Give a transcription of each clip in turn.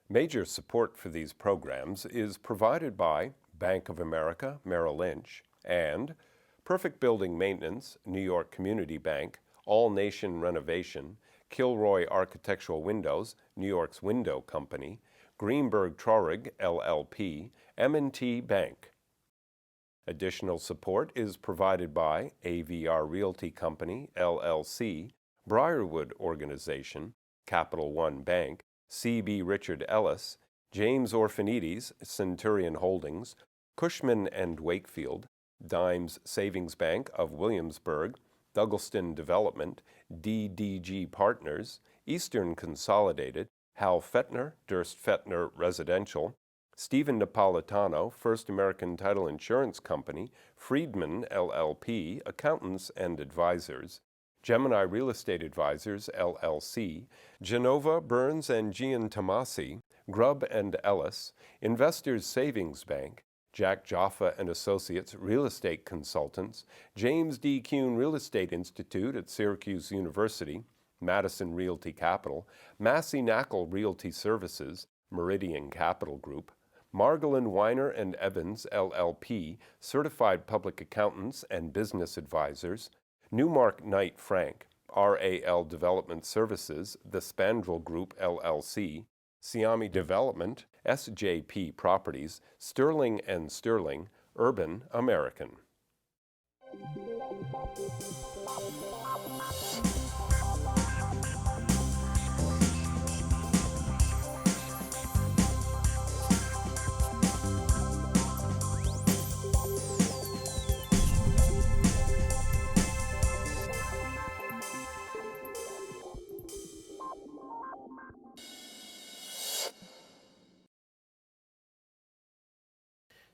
Major support for these programs is provided by Bank of America, Merrill Lynch, and Perfect Building Maintenance, New York Community Bank, All Nation Renovation, Kilroy Architectural Windows, New York's Window Company, Greenberg Traurig, LLP, M&T Bank. Additional support is provided by AVR Realty Company, LLC, Briarwood Organization, Capital One Bank, C.B. Richard Ellis, James Orphanides, Centurion Holdings, Cushman & Wakefield, Dimes Savings Bank of Williamsburg, Douglaston Development, DDG Partners, Eastern Consolidated, Hal Fettner, Durst Fettner Residential, Stephen Napolitano, First American Title Insurance Company, Friedman, LLP, Accountants and Advisors, Gemini Real Estate Advisors, LLC, Genova, Burns and Giantomasi, Grubb and Ellis, Investors Savings Bank, Jack Jaffa and Associates Real Estate Consultants, James D. Kuhn Real Estate Institute at Syracuse University, Madison Realty Capital, Massey Knackle Realty Services, Meridian Capital Group, Margolin Weiner and Evans, LLP, Certified Public Accountants and Business Advisors, Newmark Knight Frank, RAL Development Services, The Spandrel Group, LLC, Siami Development, SJP Properties, Sterling & Sterling, Urban American.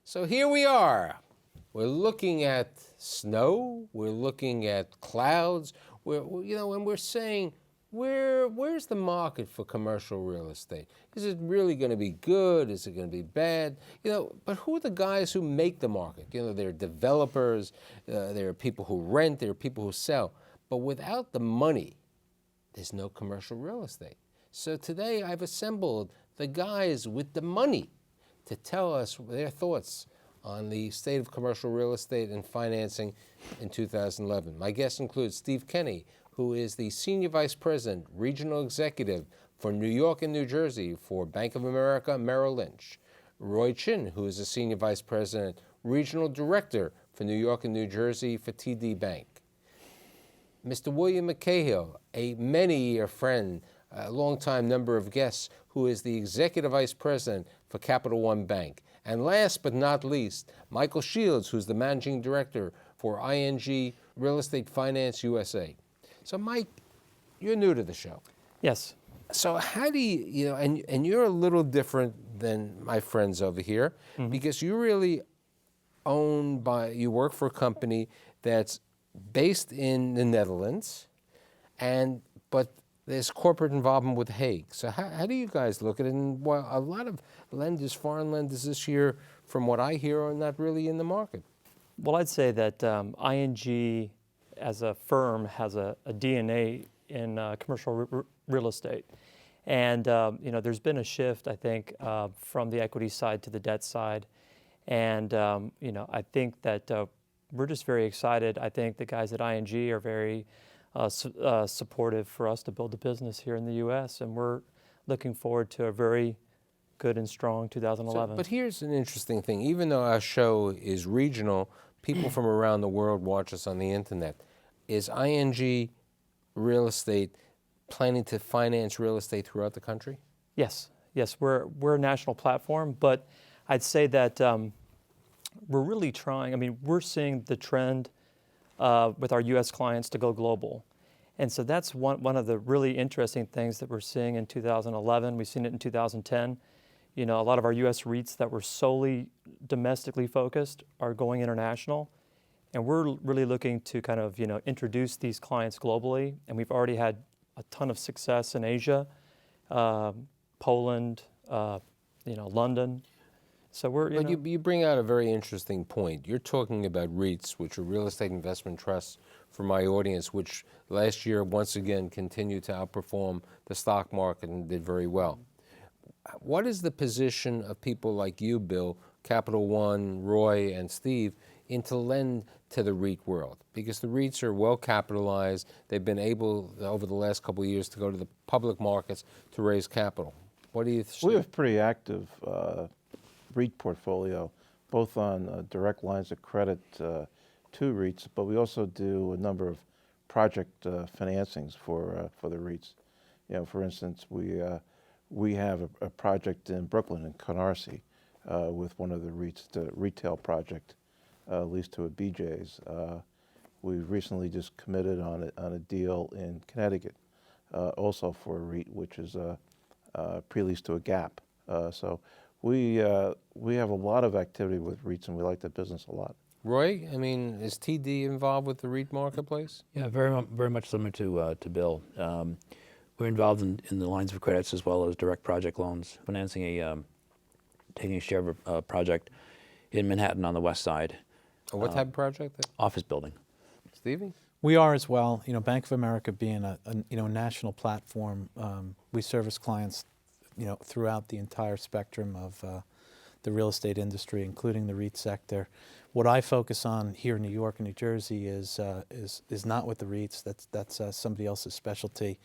So here we are. We're looking at snow. We're looking at clouds. And we're saying, where's the market for commercial real estate? Is it really going to be good? Is it going to be bad? But who are the guys who make the market? There are developers. There are people who rent. There are people who sell. But without the money, there's no commercial real estate. So today I've assembled the guys with the money to tell us their thoughts on the state of commercial real estate and financing in 2011. My guests include Steve Kenny, who is the Senior Vice President, Regional Executive for New York and New Jersey for Bank of America, Merrill Lynch. Roy Chin, who is the Senior Vice President, Regional Director for New York and New Jersey for TD Bank. Mr. William McCahill, a many-year friend, a longtime number of guests, who is the Executive Vice President for Capital One Bank. And last but not least, Michael Shields, who's the Managing Director for ING Real Estate Finance USA. So Mike, you're new to the show. Yes. So how do you, and you're a little different than my friends over here, because you really you work for a company that's based in the Netherlands, but there's corporate involvement with Hague. So how do you guys look at it? And well, a lot of lenders, foreign lenders this year, from what I hear, are not really in the market. Well, I'd say that ING as a firm has a DNA in commercial real estate. And there's been a shift, I think, from the equity side to the debt side. And I think that we're just very excited. I think the guys at ING are very supportive for us to build a business here in the U.S., and we're looking forward to a very good and strong 2011. But here's an interesting thing. Even though our show is regional, people from around the world watch us on the internet. Is ING Real Estate planning to finance real estate throughout the country? Yes, we're a national platform, but I'd say that we're really trying. We're seeing the trend with our U.S. clients to go global. And so that's one of the really interesting things that we're seeing in 2011. We've seen it in 2010. A lot of our U.S. REITs that were solely domestically focused are going international. And we're really looking to kind of, introduce these clients globally. And we've already had a ton of success in Asia, Poland, London. So But you bring out a very interesting point. You're talking about REITs, which are real estate investment trusts, for my audience, which last year once again continued to outperform the stock market and did very well. what is the position of people like you, Bill, Capital One, Roy, and Steve, into lend to the REIT world? Because the REITs are well capitalized. They've been able, over the last couple of years, to go to the public markets to raise capital. What do you see? We have pretty active REIT portfolio, both on direct lines of credit to REITs, but we also do a number of project financings for the REITs. You know, for instance, we have a project in Brooklyn in Canarsie with one of the REITs, the retail project leased to a BJ's. We recently just committed on a deal in Connecticut, also for a REIT, which is pre-leased to a Gap. So we have a lot of activity with REITs, and we like the business a lot. Roy, I mean, is TD involved with the REIT marketplace? Yeah, very much similar to Bill. We're involved in the lines of credits as well as direct project loans, financing taking a share of a project in Manhattan on the west side. What type of project? Office building. Stevie? We are as well. You know, Bank of America being a national platform, we service clients, throughout the entire spectrum of the real estate industry, including the REIT sector. What I focus on here in New York and New Jersey is not with the REITs. That's somebody else's specialty.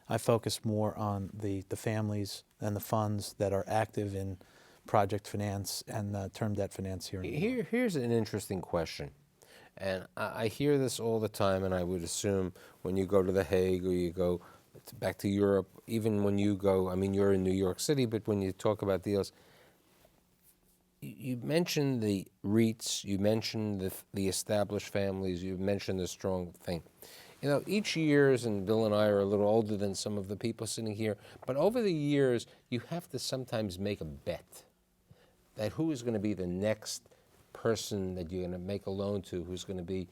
I focus more on the families and the funds that are active in project finance and term debt finance here in New York. Here's an interesting question. And I hear this all the time, and I would assume when you go to The Hague or you go back to Europe, even when you go, I mean, you're in New York City, but when you talk about deals, you mentioned the REITs, you mentioned the established families, you mentioned the strong thing. Each year, and Bill and I are a little older than some of the people sitting here, but over the years, you have to sometimes make a bet that who is going to be the next person that you're going to make a loan to, who's going to be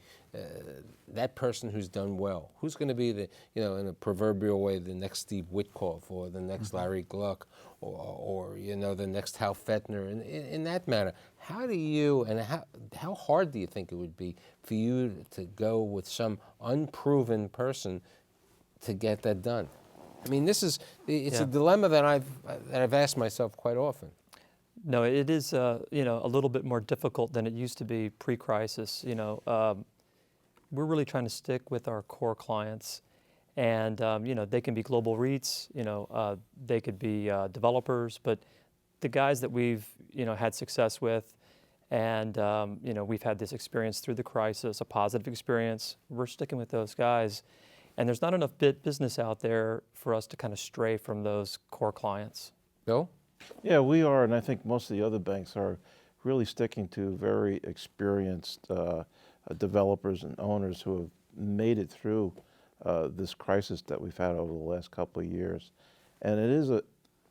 that person who's done well, who's going to be the, in a proverbial way, the next Steve Witkoff or the next Larry Gluck or the next Hal Fettner. In that manner, how do you, and how hard do you think it would be for you to go with some unproven person to get that done? I mean, it's a dilemma that I've asked myself quite often. No, it is a little bit more difficult than it used to be pre-crisis. We're really trying to stick with our core clients, and they can be global REITs, they could be developers, but the guys that we've had success with, and we've had this experience through the crisis, a positive experience. We're sticking with those guys, and there's not enough business out there for us to kind of stray from those core clients. Bill? Yeah, we are, and I think most of the other banks are really sticking to very experienced developers and owners who have made it through this crisis that we've had over the last couple of years. And it is,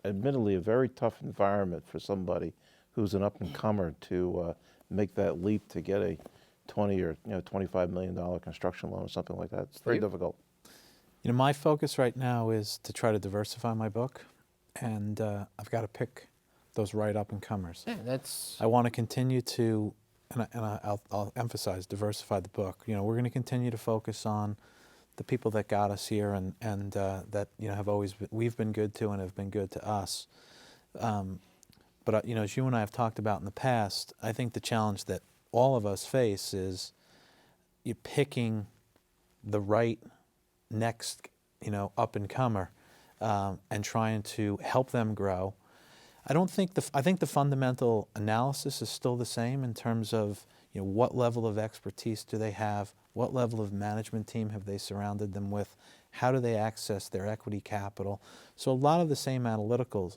admittedly, a very tough environment for somebody who's an up-and-comer to make that leap to get a $20 or $25 million construction loan or something like that. It's very difficult. My focus right now is to try to diversify my book. And I've got to pick those right up-and-comers. Yeah, I want to continue to, and I'll emphasize, diversify the book. We're going to continue to focus on the people that got us here and that have always we've been good to and have been good to us. But as you and I have talked about in the past, I think the challenge that all of us face is you picking the right next up-and-comer. And trying to help them grow. I think the fundamental analysis is still the same in terms of what level of expertise do they have, what level of management team have they surrounded them with, how do they access their equity capital. So a lot of the same analytical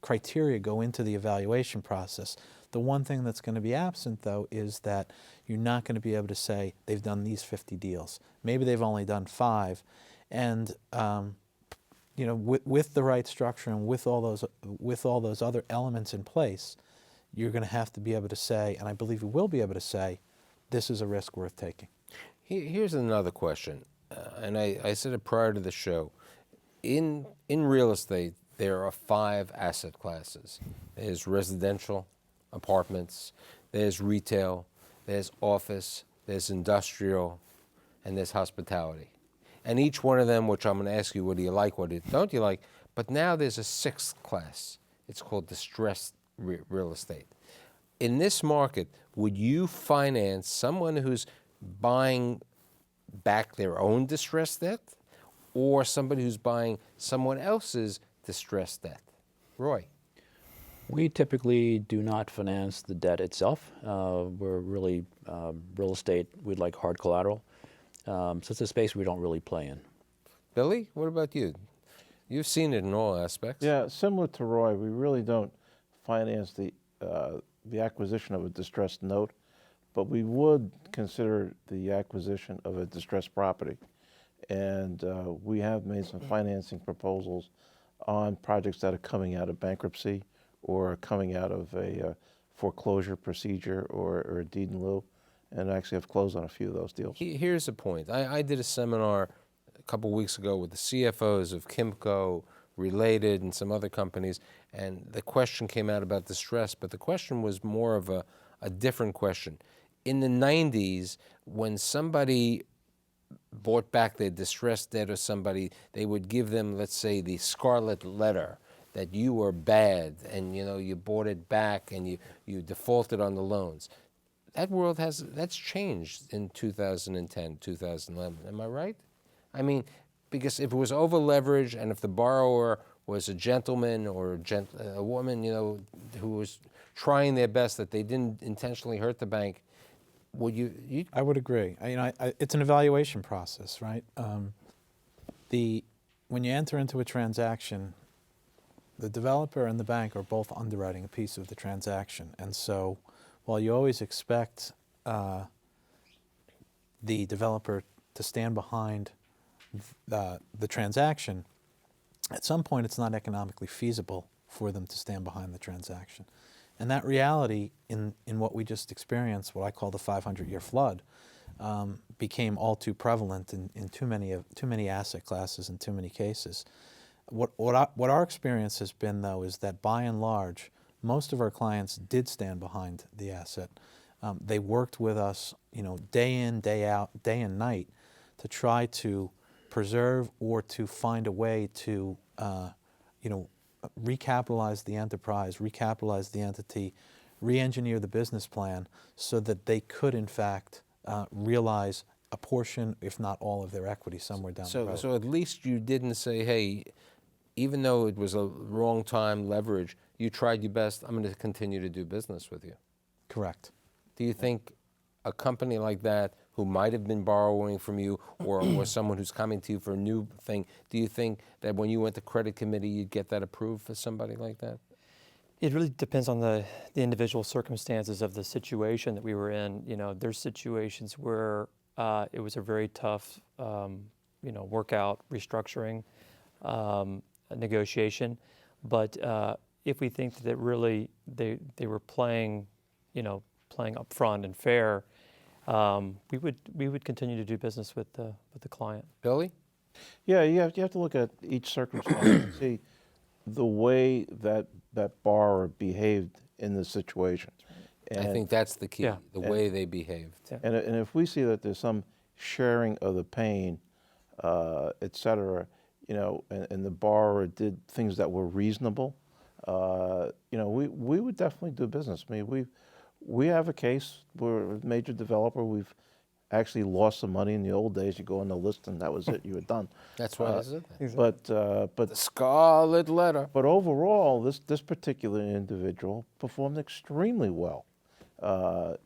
criteria go into the evaluation process. The one thing that's going to be absent, though, is that you're not going to be able to say they've done these 50 deals. Maybe they've only done 5. And with the right structure and with all those other elements in place, you're going to have to be able to say, and I believe you will be able to say, this is a risk worth taking. Here's another question, and I said it prior to the show. In real estate, there are 5 asset classes. There's residential, apartments, there's retail, there's office, there's industrial, and there's hospitality. And each one of them, which I'm going to ask you, what do you like, what don't you like, But now there's a sixth class. It's called distressed real estate. In this market, would you finance someone who's buying back their own distressed debt or somebody who's buying someone else's distressed debt? Roy. We typically do not finance the debt itself. We're really real estate. We'd like hard collateral. So it's a space we don't really play in. Billy, what about you? You've seen it in all aspects. Yeah, similar to Roy, we really don't finance the acquisition of a distressed note, but we would consider the acquisition of a distressed property. And we have made some financing proposals on projects that are coming out of bankruptcy or coming out of a foreclosure procedure or a deed in lieu, and actually have closed on a few of those deals. Here's the point. I did a seminar a couple weeks ago with the CFOs of Kimco, Related, and some other companies, and the question came out about distress, but the question was more of a different question. In the 90s, when somebody bought back their distressed debt or somebody, they would give them, let's say, the scarlet letter that you were bad and you bought it back and you defaulted on the loans. That world that's changed in 2010, 2011. Am I right? I mean, because if it was over leveraged and if the borrower was a gentleman or a woman, who was trying their best, that they didn't intentionally hurt the bank, would you? I would agree. It's an evaluation process, right? When you enter into a transaction, the developer and the bank are both underwriting a piece of the transaction, and so while you always expect the developer to stand behind the transaction, at some point it's not economically feasible for them to stand behind the transaction. And that reality in what we just experienced, what I call the 500-year flood, became all too prevalent in too many asset classes in too many cases. What our experience has been, though, is that by and large, most of our clients did stand behind the asset. They worked with us, day in, day out, day and night, to try to preserve or to find a way to, recapitalize the enterprise, recapitalize the entity, re-engineer the business plan so that they could, in fact, realize a portion, if not all, of their equity somewhere down the road. So at least you didn't say, hey, even though it was a wrong time leverage, you tried your best, I'm going to continue to do business with you. Correct. Do you think a company like that, who might have been borrowing from you or someone who's coming to you for a new thing, do you think that when you went to credit committee, you'd get that approved for somebody like that? It really depends on the individual circumstances of the situation that we were in. There's situations where it was a very tough, workout, restructuring, negotiation. But if we think that really they were playing up front and fair, we would continue to do business with the client. Billy? Yeah, you have to look at each circumstance and see the way that borrower behaved in the situation. I think that's the key, Yeah. the way they behaved. Yeah. And if we see that there's some sharing of the pain, et cetera, and the borrower did things that were reasonable, we would definitely do business. I mean, we have a case where a major developer, we've actually lost some money. In the old days, you go on the list and that was it, you were done. That's why I said that. But The scarlet letter. But overall, this particular individual performed extremely well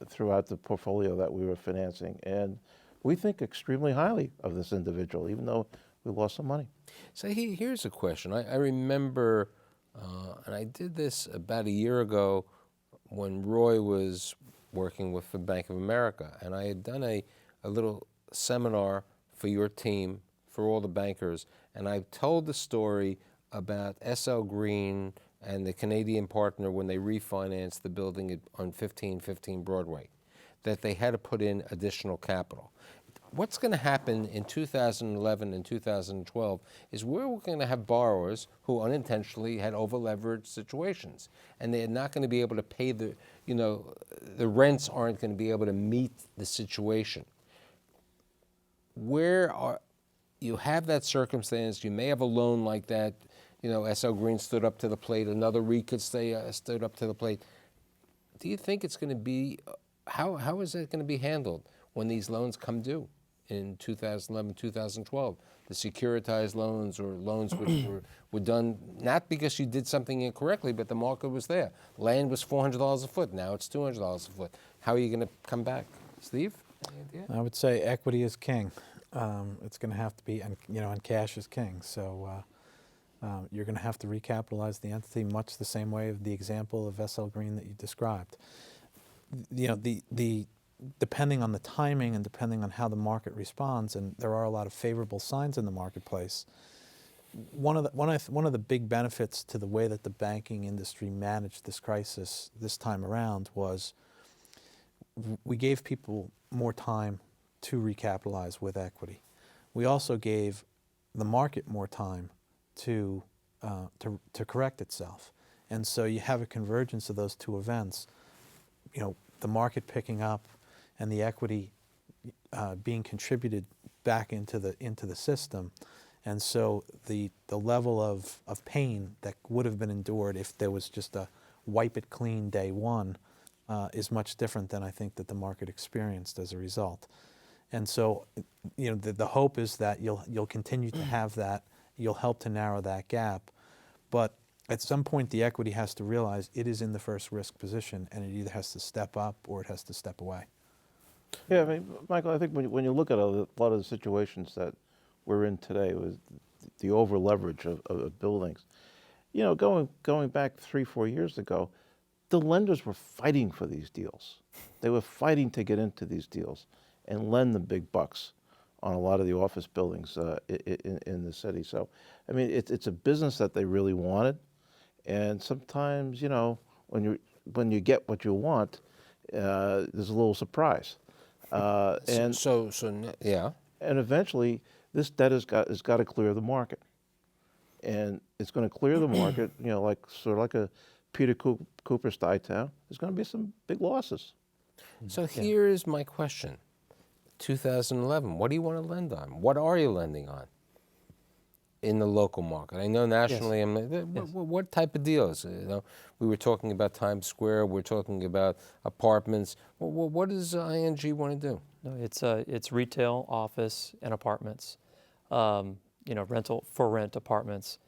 throughout the portfolio that we were financing, and we think extremely highly of this individual, even though we lost some money. So here's a question. I remember, and I did this about a year ago when Roy was working with the Bank of America, and I had done a little seminar for your team, for all the bankers, and I told the story about S.L. Green and the Canadian partner when they refinanced the building on 1515 Broadway, that they had to put in additional capital. What's going to happen in 2011 and 2012 is we're going to have borrowers who unintentionally had over-leveraged situations, and they're not going to be able to pay the rents aren't going to be able to meet the situation. You have that circumstance, you may have a loan like that, SL Green stood up to the plate. Another REIT could stood up to the plate. Do you think it's going to be, how is that going to be handled when these loans come due in 2011, 2012? The securitized loans or loans which were done not because you did something incorrectly, but the market was there. Land was $400 a foot. Now it's $200 a foot. How are you going to come back? Steve? Any idea? I would say equity is king. It's going to have to be, and cash is king. So you're going to have to recapitalize the entity much the same way of the example of SL Green that you described. Depending on the timing and depending on how the market responds, and there are a lot of favorable signs in the marketplace. One of the big benefits to the way that the banking industry managed this crisis this time around was we gave people more time to recapitalize with equity. We also gave the market more time to correct itself, and so you have a convergence of those two events. The market picking up and the equity being contributed back into the system, and so the level of pain that would have been endured if there was just a wipe it clean day one is much different than I think that the market experienced as a result. And so, the hope is that you'll continue to have that. You'll help to narrow that gap, but at some point the equity has to realize it is in the first risk position, and it either has to step up or it has to step away. Yeah, I mean, Michael, I think when you look at a lot of the situations that we're in today with the over leverage of buildings, going back 3-4 years ago, the lenders were fighting for these deals. They were fighting to get into these deals and lend the big bucks on a lot of the office buildings in the city. So, I mean, it's a business that they really wanted, and sometimes, when you get what you want, there's a little surprise. And eventually, this debt has got to clear the market, and it's going to clear the market. Like a Peter Cooper Stuytown. There's going to be some big losses. So here is my question: 2011. What do you want to lend on? What are you lending on in the local market? I know nationally. Yes. What type of deals? We were talking about Times Square. We're talking about apartments. What does ING want to do? No, it's retail, office, and apartments. Rental for rent apartments,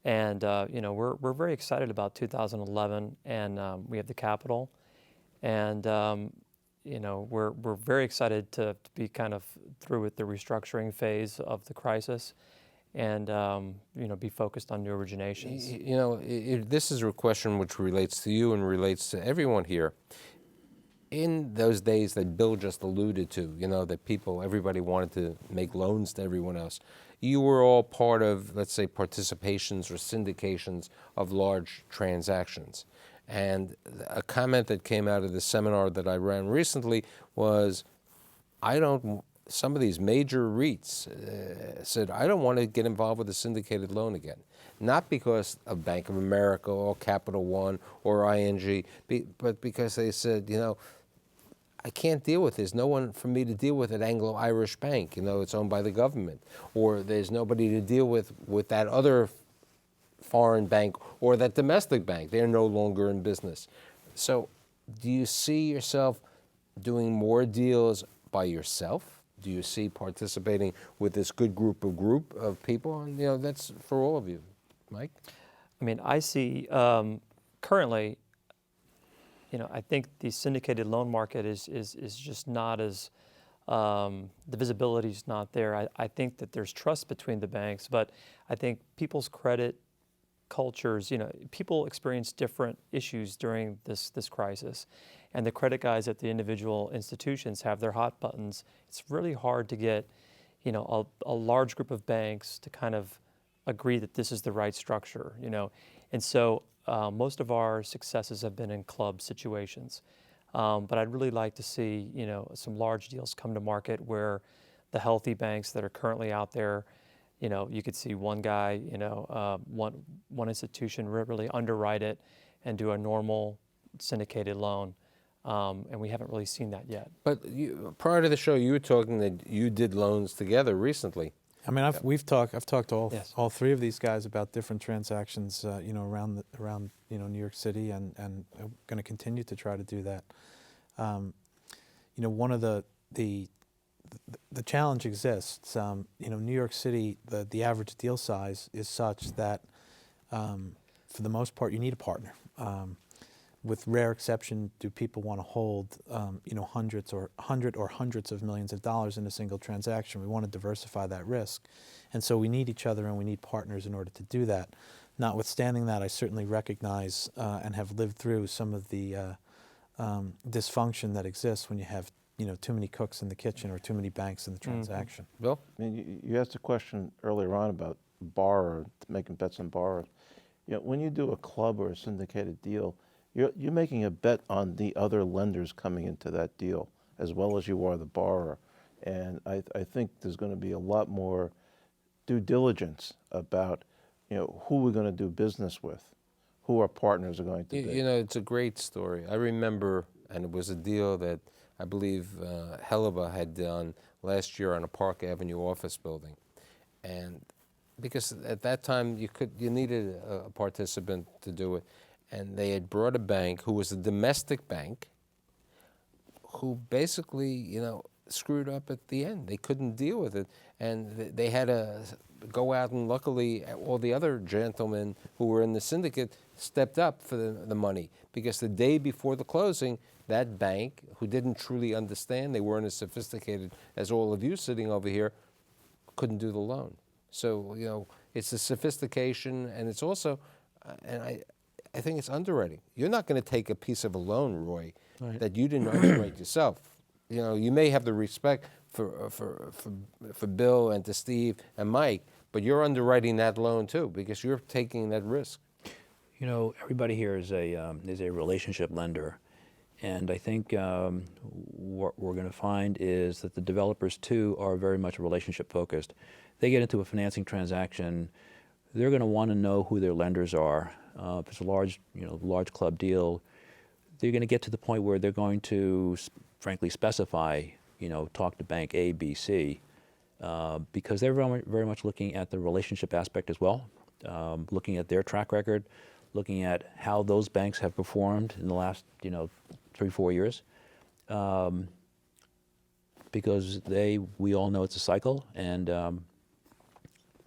and we're very excited about 2011, and we have the capital, and we're very excited to be kind of through with the restructuring phase of the crisis, and be focused on new originations. This is a question which relates to you and relates to everyone here. In those days that Bill just alluded to, that everybody wanted to make loans to everyone else, you were all part of, let's say, participations or syndications of large transactions. And a comment that came out of the seminar that I ran recently was, some of these major REITs said, I don't want to get involved with a syndicated loan again. Not because of Bank of America or Capital One or ING, but because they said, I can't deal with this. No one for me to deal with at Anglo-Irish Bank. It's owned by the government. Or there's nobody to deal with that other foreign bank or that domestic bank. They're no longer in business. So do you see yourself doing more deals by yourself? Do you see participating with this good group of people? And, that's for all of you. Mike? I mean, I see currently, I think the syndicated loan market is just not as, the visibility is not there. I think that there's trust between the banks, but I think people's credit cultures, people experience different issues during this crisis, and the credit guys at the individual institutions have their hot buttons. It's really hard to get, a large group of banks to kind of agree that this is the right structure, and so most of our successes have been in club situations, but I'd really like to see, some large deals come to market where the healthy banks that are currently out there, you could see one guy, one institution really underwrite it and do a normal syndicated loan, and we haven't really seen that yet. But prior to the show, you were talking that you did loans together recently. I mean, I've talked to Yes. all three of these guys about different transactions, around New York City, and I'm going to continue to try to do that. One of the challenge exists. New York City, the average deal size is such that, for the most part, you need a partner. With rare exception, do people want to hold, hundreds of millions of dollars in a single transaction? We want to diversify that risk, and so we need each other and we need partners in order to do that. Notwithstanding that, I certainly recognize and have lived through some of the dysfunction that exists when you have too many cooks in the kitchen or too many banks in the transaction. Bill? I mean, you asked a question earlier on about borrower, making bets on borrowers. When you do a club or a syndicated deal, you're making a bet on the other lenders coming into that deal, as well as you are the borrower. And I think there's going to be a lot more due diligence about, who we're going to do business with, who our partners are going to be. It's a great story. I remember, and it was a deal that I believe Helaba had done last year on a Park Avenue office building. And because at that time you needed a participant to do it. And they had brought a bank who was a domestic bank who basically, screwed up at the end. They couldn't deal with it. And they had to go out, and luckily all the other gentlemen who were in the syndicate stepped up for the money. Because the day before the closing, that bank, who didn't truly understand, they weren't as sophisticated as all of you sitting over here, couldn't do the loan. So, it's the sophistication, and it's also, and I think it's underwriting. You're not going to take a piece of a loan, Roy, that you didn't underwrite yourself. You may have the respect for Bill and to Steve and Mike, but you're underwriting that loan too because you're taking that risk. Everybody here is a relationship lender, and I think what we're going to find is that the developers too are very much relationship focused. They get into a financing transaction, they're going to want to know who their lenders are. If it's a large club deal, they're going to get to the point where they're going to, frankly, specify, talk to bank A, B, C, because they're very much looking at the relationship aspect as well, looking at their track record, looking at how those banks have performed in the last, 3-4 years, because we all know it's a cycle, and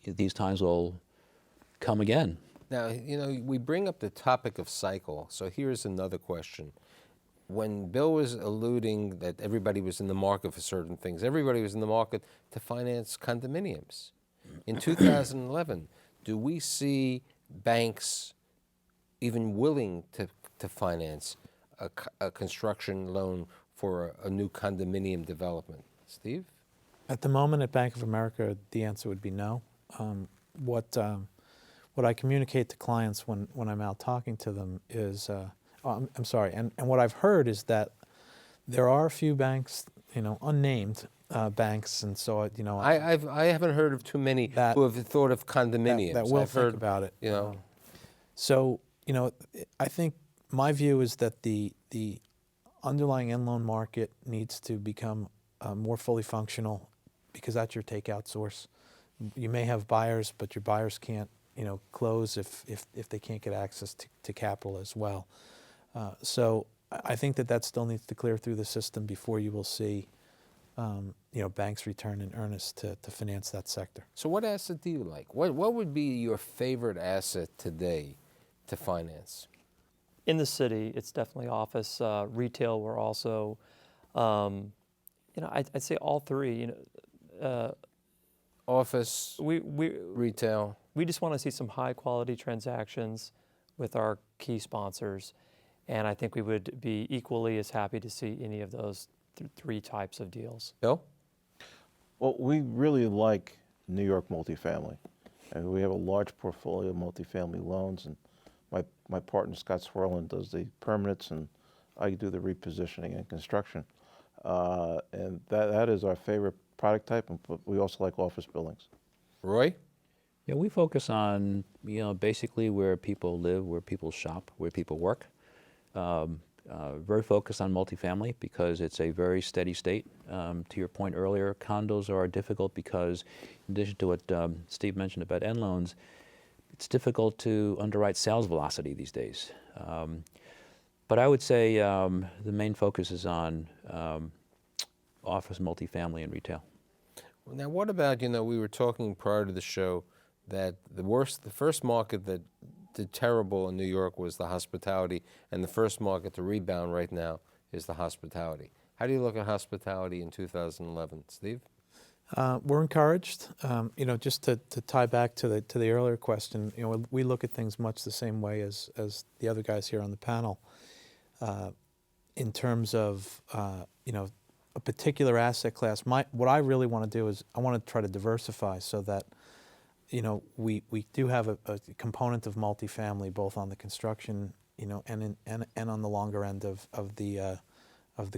these times will come again. Now, we bring up the topic of cycle, so here's another question. When Bill was alluding that everybody was in the market for certain things, everybody was in the market to finance condominiums. In 2011, do we see banks even willing to finance a construction loan for a new condominium development? Steve? At the moment at Bank of America, the answer would be no. What I communicate to clients when I'm out talking to them is, I'm sorry, and what I've heard is that there are a few banks, unnamed banks, and so I haven't heard of too many who have thought of condominiums. that will I've think heard about it. So I think my view is that the underlying end loan market needs to become more fully functional, because that's your takeout source. You may have buyers, but your buyers can't close if they can't get access to capital as well. So I think that still needs to clear through the system before you will see banks return in earnest to finance that sector. So what asset do you like? What would be your favorite asset today to finance? In the city, it's definitely office. Retail, we're also, I'd say all three. Office, we retail. We just want to see some high quality transactions with our key sponsors, and I think we would be equally as happy to see any of those three types of deals. Bill? Well, we really like New York multifamily. And we have a large portfolio of multifamily loans, and my partner Scott Swerlin does the permanents, and I do the repositioning and construction. And that is our favorite product type, but we also like office buildings. Roy? Yeah, we focus on, basically where people live, where people shop, where people work. very focused on multifamily because it's a very steady state. To your point earlier, condos are difficult because, in addition to what Steve mentioned about end loans, it's difficult to underwrite sales velocity these days. But I would say the main focus is on office, multifamily, and retail. Now, what about, we were talking prior to the show that the first market that did terrible in New York was the hospitality, and the first market to rebound right now is the hospitality. How do you look at hospitality in 2011, Steve? We're encouraged. Just to tie back to the earlier question, we look at things much the same way as the other guys here on the panel. In terms of a particular asset class, what I really want to do is I want to try to diversify so that we do have a component of multifamily both on the construction and on the longer end of the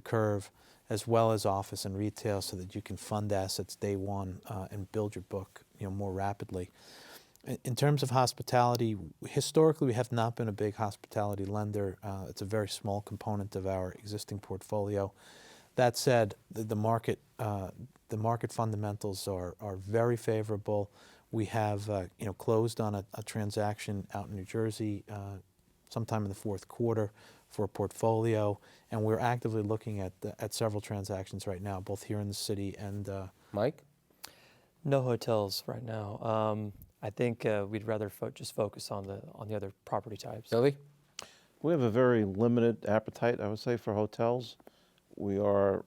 curve, as well as office and retail, so that you can fund assets day one and build your book more rapidly. In terms of hospitality, historically we have not been a big hospitality lender. It's a very small component of our existing portfolio. That said, the market fundamentals are very favorable. We have closed on a transaction out in New Jersey sometime in the fourth quarter for a portfolio, and we're actively looking at several transactions right now, both here in the city and. Mike? No hotels right now. I think we'd rather just focus on the other property types. Billy? We have a very limited appetite, I would say, for hotels. We are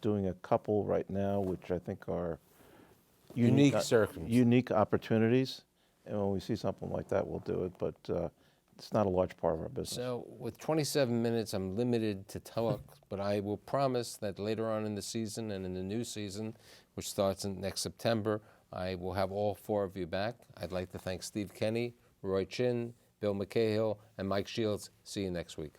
doing a couple right now, which I think are Unique circumstances. Unique opportunities. And when we see something like that, we'll do it. But it's not a large part of our business. So with 27 minutes, I'm limited to talk, but I will promise that later on in the season and in the new season, which starts in next September, I will have all four of you back. I'd like to thank Steve Kenny, Roy Chin, Bill McCahill, and Mike Shields. See you next week.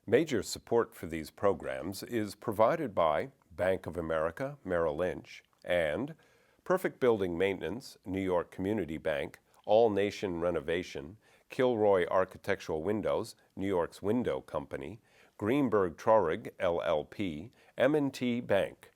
Major support for these programs is provided by Bank of America, Merrill Lynch, and Perfect Building Maintenance, New York Community Bank, All Nation Renovation, Kilroy Architectural Windows, New York's Window Company, Greenberg Traurig, LLP, M&T Bank.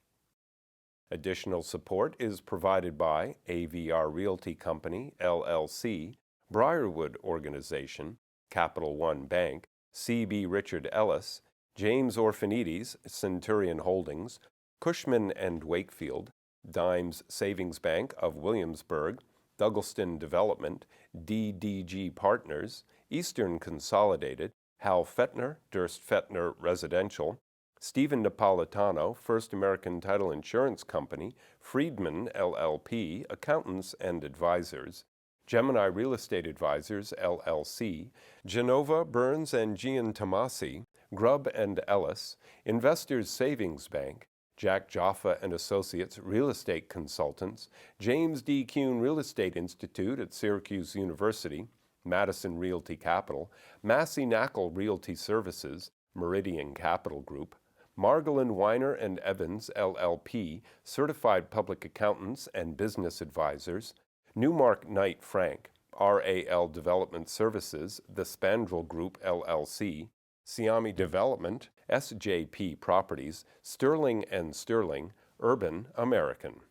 Additional support is provided by AVR Realty Company, LLC, Briarwood Organization, Capital One Bank, C.B. Richard Ellis, James Orphanides, Centurion Holdings, Cushman & Wakefield, Dimes Savings Bank of Williamsburg, Douglaston Development, DDG Partners, Eastern Consolidated, Hal Fettner, Durst Fettner Residential, Stephen Napolitano, First American Title Insurance Company, Friedman LLP, Accountants and Advisors, Gemini Real Estate Advisors, LLC, Genova, Burns and Gian Tomasi, Grubb and Ellis, Investors Savings Bank, Jack Jaffa and Associates Real Estate Consultants, James D. Kuhn Real Estate Institute at Syracuse University, Madison Realty Capital, Massey Knackle Realty Services, Meridian Capital Group, Margolin Weiner and Evans, LLP, Certified Public Accountants and Business Advisors, Newmark Knight Frank, RAL Development Services, The Spandrel Group, LLC, Siami Development, SJP Properties, Sterling & Sterling, Urban American.